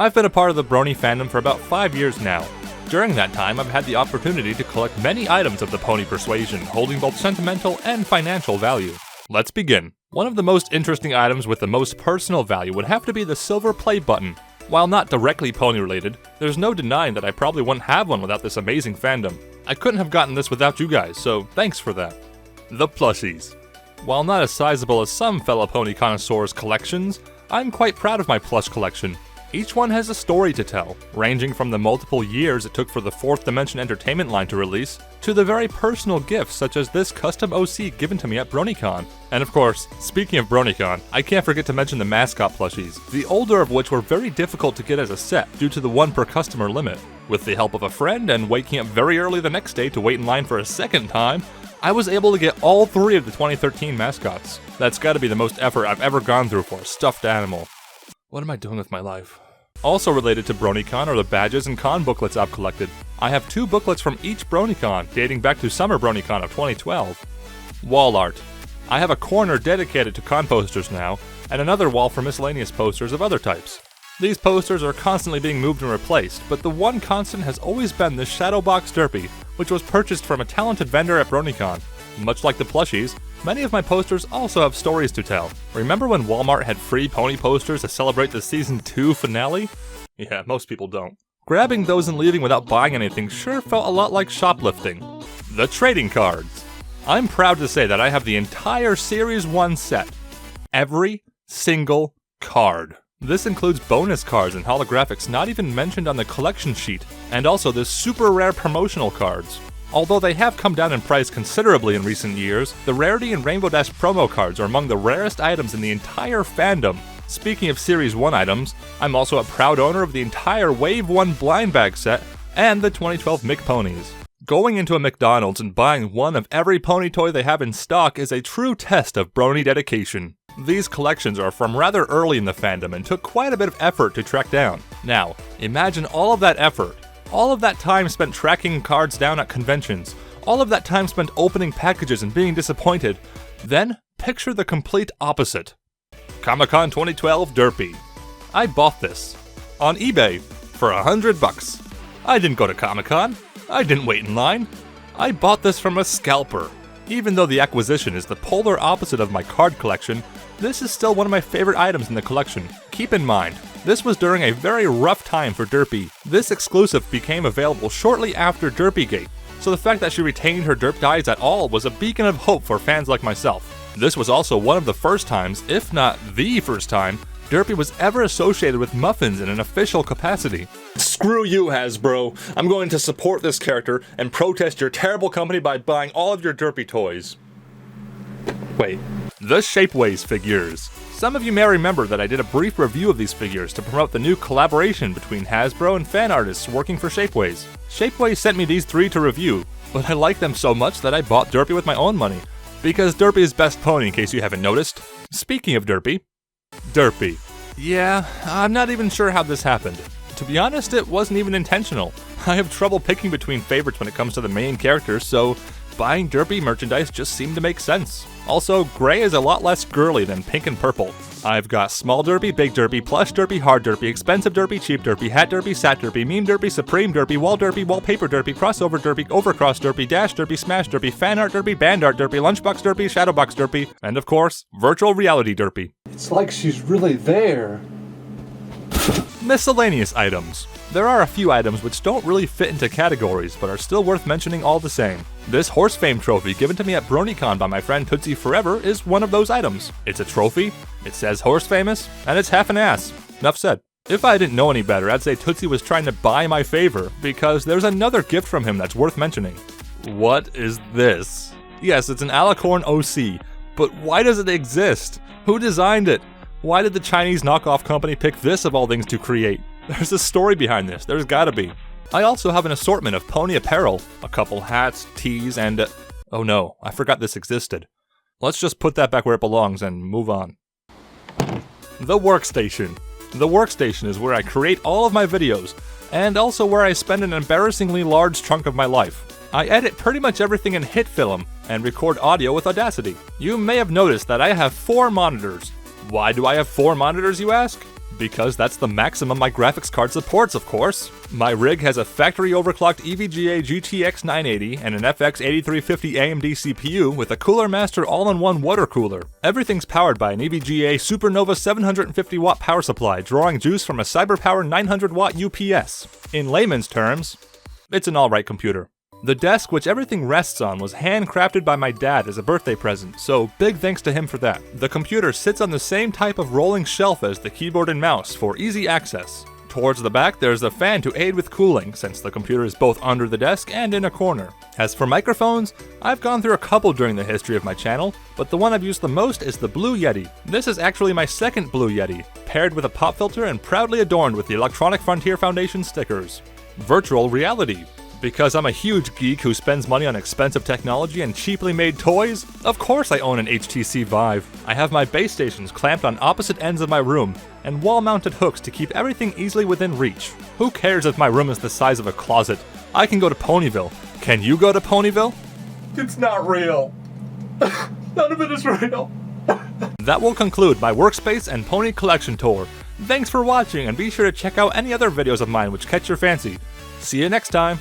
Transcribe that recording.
I've been a part of the Brony fandom for about 5 years now. During that time, I've had the opportunity to collect many items of the pony persuasion, holding both sentimental and financial value. Let's begin. One of the most interesting items with the most personal value would have to be the silver play button. While not directly pony related, there's no denying that I probably wouldn't have one without this amazing fandom. I couldn't have gotten this without you guys, so thanks for that. The Plushies. While not as sizable as some fellow pony connoisseurs' collections, I'm quite proud of my plush collection. Each one has a story to tell, ranging from the multiple years it took for the 4th Dimension Entertainment line to release, to the very personal gifts such as this custom OC given to me at BronyCon. And of course, speaking of BronyCon, I can't forget to mention the mascot plushies, the older of which were very difficult to get as a set due to the 1 per customer limit. With the help of a friend and waking up very early the next day to wait in line for a second time, I was able to get all 3 of the 2013 mascots. That's gotta be the most effort I've ever gone through for a stuffed animal. What am I doing with my life? Also related to BronyCon are the badges and con booklets I've collected. I have 2 booklets from each BronyCon, dating back to Summer BronyCon of 2012. Wall art. I have a corner dedicated to con posters now, and another wall for miscellaneous posters of other types. These posters are constantly being moved and replaced, but the one constant has always been the Shadowbox Derpy, which was purchased from a talented vendor at BronyCon. Much like the plushies, many of my posters also have stories to tell. Remember when Walmart had free pony posters to celebrate the Season 2 finale? Yeah, most people don't. Grabbing those and leaving without buying anything sure felt a lot like shoplifting. The trading cards. I'm proud to say that I have the entire Series 1 set. Every single card. This includes bonus cards and holographics not even mentioned on the collection sheet, and also the super rare promotional cards. Although they have come down in price considerably in recent years, the Rarity and Rainbow Dash promo cards are among the rarest items in the entire fandom. Speaking of Series 1 items, I'm also a proud owner of the entire Wave 1 blind bag set and the 2012 Mick Ponies. Going into a McDonald's and buying one of every pony toy they have in stock is a true test of Brony dedication. These collections are from rather early in the fandom and took quite a bit of effort to track down. Now, imagine all of that effort. All of that time spent tracking cards down at conventions, all of that time spent opening packages and being disappointed. Then, picture the complete opposite. Comic-Con 2012 Derpy. I bought this on eBay for $100. I didn't go to Comic-Con. I didn't wait in line. I bought this from a scalper. Even though the acquisition is the polar opposite of my card collection, this is still one of my favorite items in the collection. Keep in mind, this was during a very rough time for Derpy. This exclusive became available shortly after Derpygate, so the fact that she retained her derp dies at all was a beacon of hope for fans like myself. This was also one of the first times, if not the first time, Derpy was ever associated with muffins in an official capacity. Screw you, Hasbro. I'm going to support this character and protest your terrible company by buying all of your Derpy toys. Wait. The Shapeways figures. Some of you may remember that I did a brief review of these figures to promote the new collaboration between Hasbro and fan artists working for Shapeways. Shapeways sent me these 3 to review, but I liked them so much that I bought Derpy with my own money. Because Derpy is best pony in case you haven't noticed. Speaking of Derpy. Derpy. Yeah, I'm not even sure how this happened. To be honest, it wasn't even intentional. I have trouble picking between favorites when it comes to the main characters, so buying Derpy merchandise just seemed to make sense. Also, gray is a lot less girly than pink and purple. I've got small Derpy, big Derpy, plush Derpy, hard Derpy, expensive Derpy, cheap Derpy, hat Derpy, sat Derpy, meme Derpy, supreme Derpy, wall Derpy, wallpaper Derpy, crossover Derpy, overcross Derpy, dash Derpy, smash Derpy, fan art Derpy, band art Derpy, lunchbox Derpy, shadowbox Derpy, and of course, virtual reality Derpy. It's like she's really there. Miscellaneous items. There are a few items which don't really fit into categories, but are still worth mentioning all the same. This Horse Fame trophy given to me at BronyCon by my friend Tootsie Forever is one of those items. It's a trophy, it says Horse Famous, and it's half an ass. Enough said. If I didn't know any better, I'd say Tootsie was trying to buy my favor, because there's another gift from him that's worth mentioning. What is this? Yes, it's an Alicorn OC, but why does it exist? Who designed it? Why did the Chinese knockoff company pick this of all things to create? There's a story behind this, there's gotta be. I also have an assortment of pony apparel, a couple hats, tees, and oh no, I forgot this existed. Let's just put that back where it belongs and move on. The Workstation. The Workstation is where I create all of my videos, and also where I spend an embarrassingly large chunk of my life. I edit pretty much everything in HitFilm, and record audio with Audacity. You may have noticed that I have 4 monitors. Why do I have 4 monitors, you ask? Because that's the maximum my graphics card supports, of course. My rig has a factory overclocked EVGA GTX 980 and an FX 8350 AMD CPU with a Cooler Master all-in-one water cooler. Everything's powered by an EVGA Supernova 750 watt power supply, drawing juice from a CyberPower 900 watt UPS. In layman's terms, it's an alright computer. The desk which everything rests on was handcrafted by my dad as a birthday present, so big thanks to him for that. The computer sits on the same type of rolling shelf as the keyboard and mouse for easy access. Towards the back, there's a fan to aid with cooling, since the computer is both under the desk and in a corner. As for microphones, I've gone through a couple during the history of my channel, but the one I've used the most is the Blue Yeti. This is actually my second Blue Yeti, paired with a pop filter and proudly adorned with the Electronic Frontier Foundation stickers. Virtual reality. Because I'm a huge geek who spends money on expensive technology and cheaply made toys, of course I own an HTC Vive. I have my base stations clamped on opposite ends of my room, and wall-mounted hooks to keep everything easily within reach. Who cares if my room is the size of a closet? I can go to Ponyville. Can you go to Ponyville? It's not real. None of it is real. That will conclude my Workspace and Pony collection tour. Thanks for watching, and be sure to check out any other videos of mine which catch your fancy. See you next time!